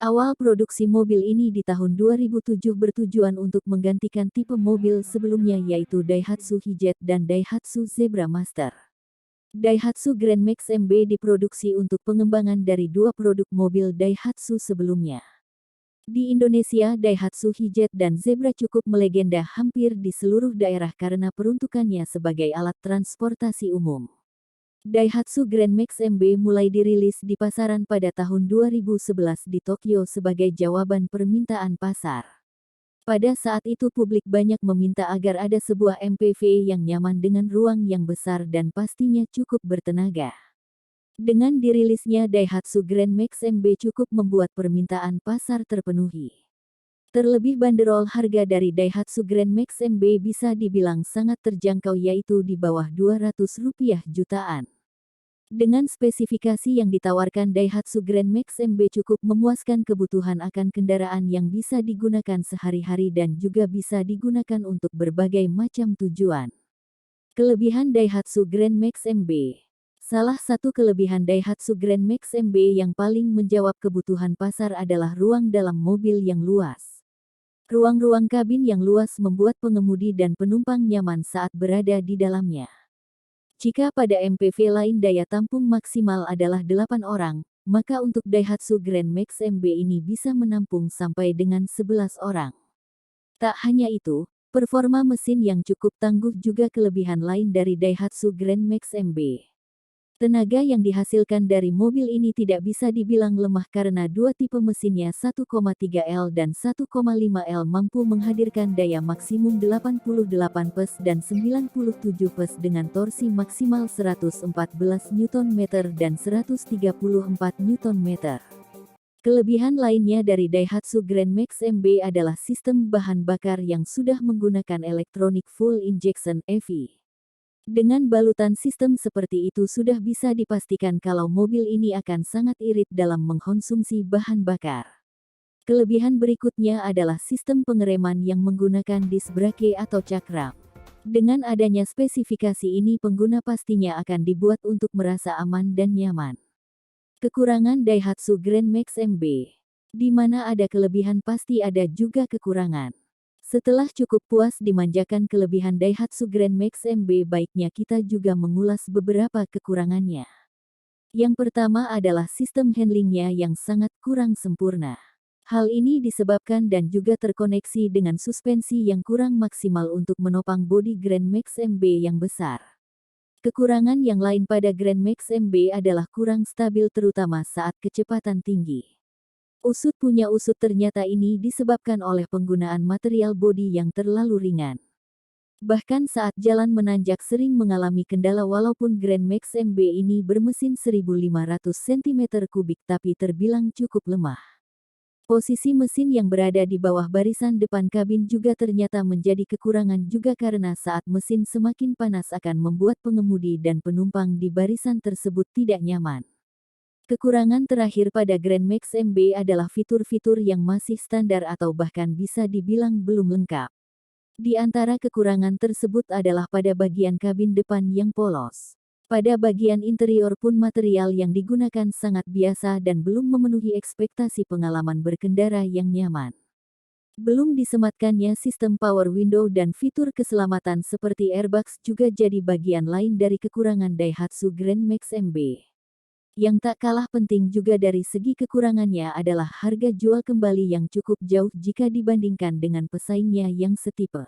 Awal produksi mobil ini di tahun 2007 bertujuan untuk menggantikan tipe mobil sebelumnya yaitu Daihatsu Hijet dan Daihatsu Zebra Master. Daihatsu Grand Max MB diproduksi untuk pengembangan dari dua produk mobil Daihatsu sebelumnya. Di Indonesia, Daihatsu Hijet dan Zebra cukup melegenda hampir di seluruh daerah karena peruntukannya sebagai alat transportasi umum. Daihatsu Grand Max MB mulai dirilis di pasaran pada tahun 2011 di Tokyo sebagai jawaban permintaan pasar. Pada saat itu publik banyak meminta agar ada sebuah MPV yang nyaman dengan ruang yang besar dan pastinya cukup bertenaga. Dengan dirilisnya Daihatsu Grand Max MB cukup membuat permintaan pasar terpenuhi. Terlebih banderol harga dari Daihatsu Grand Max MB bisa dibilang sangat terjangkau yaitu di bawah Rp200 jutaan. Dengan spesifikasi yang ditawarkan Daihatsu Grand Max MB cukup memuaskan kebutuhan akan kendaraan yang bisa digunakan sehari-hari dan juga bisa digunakan untuk berbagai macam tujuan. Kelebihan Daihatsu Grand Max MB. Salah satu kelebihan Daihatsu Grand Max MB yang paling menjawab kebutuhan pasar adalah ruang dalam mobil yang luas. Ruang-ruang kabin yang luas membuat pengemudi dan penumpang nyaman saat berada di dalamnya. Jika pada MPV lain daya tampung maksimal adalah 8 orang, maka untuk Daihatsu Grand Max MB ini bisa menampung sampai dengan 11 orang. Tak hanya itu, performa mesin yang cukup tangguh juga kelebihan lain dari Daihatsu Grand Max MB. Tenaga yang dihasilkan dari mobil ini tidak bisa dibilang lemah karena dua tipe mesinnya 1,3 L dan 1,5 L mampu menghadirkan daya maksimum 88 PS dan 97 PS dengan torsi maksimal 114 Nm dan 134 Nm. Kelebihan lainnya dari Daihatsu Grand Max MB adalah sistem bahan bakar yang sudah menggunakan elektronik full injection EV. Dengan balutan sistem seperti itu sudah bisa dipastikan kalau mobil ini akan sangat irit dalam mengkonsumsi bahan bakar. Kelebihan berikutnya adalah sistem pengereman yang menggunakan disc brake atau cakram. Dengan adanya spesifikasi ini pengguna pastinya akan dibuat untuk merasa aman dan nyaman. Kekurangan Daihatsu Grand Max MB. Di mana ada kelebihan pasti ada juga kekurangan. Setelah cukup puas dimanjakan kelebihan Daihatsu Grand Max MB, baiknya kita juga mengulas beberapa kekurangannya. Yang pertama adalah sistem handlingnya yang sangat kurang sempurna. Hal ini disebabkan dan juga terkoneksi dengan suspensi yang kurang maksimal untuk menopang bodi Grand Max MB yang besar. Kekurangan yang lain pada Grand Max MB adalah kurang stabil terutama saat kecepatan tinggi. Usut punya usut ternyata ini disebabkan oleh penggunaan material bodi yang terlalu ringan. Bahkan saat jalan menanjak sering mengalami kendala walaupun Grand Max MB ini bermesin 1500 cm3 tapi terbilang cukup lemah. Posisi mesin yang berada di bawah barisan depan kabin juga ternyata menjadi kekurangan juga karena saat mesin semakin panas akan membuat pengemudi dan penumpang di barisan tersebut tidak nyaman. Kekurangan terakhir pada Grand Max MB adalah fitur-fitur yang masih standar atau bahkan bisa dibilang belum lengkap. Di antara kekurangan tersebut adalah pada bagian kabin depan yang polos. Pada bagian interior pun material yang digunakan sangat biasa dan belum memenuhi ekspektasi pengalaman berkendara yang nyaman. Belum disematkannya sistem power window dan fitur keselamatan seperti airbags juga jadi bagian lain dari kekurangan Daihatsu Grand Max MB. Yang tak kalah penting juga dari segi kekurangannya adalah harga jual kembali yang cukup jauh jika dibandingkan dengan pesaingnya yang setipe.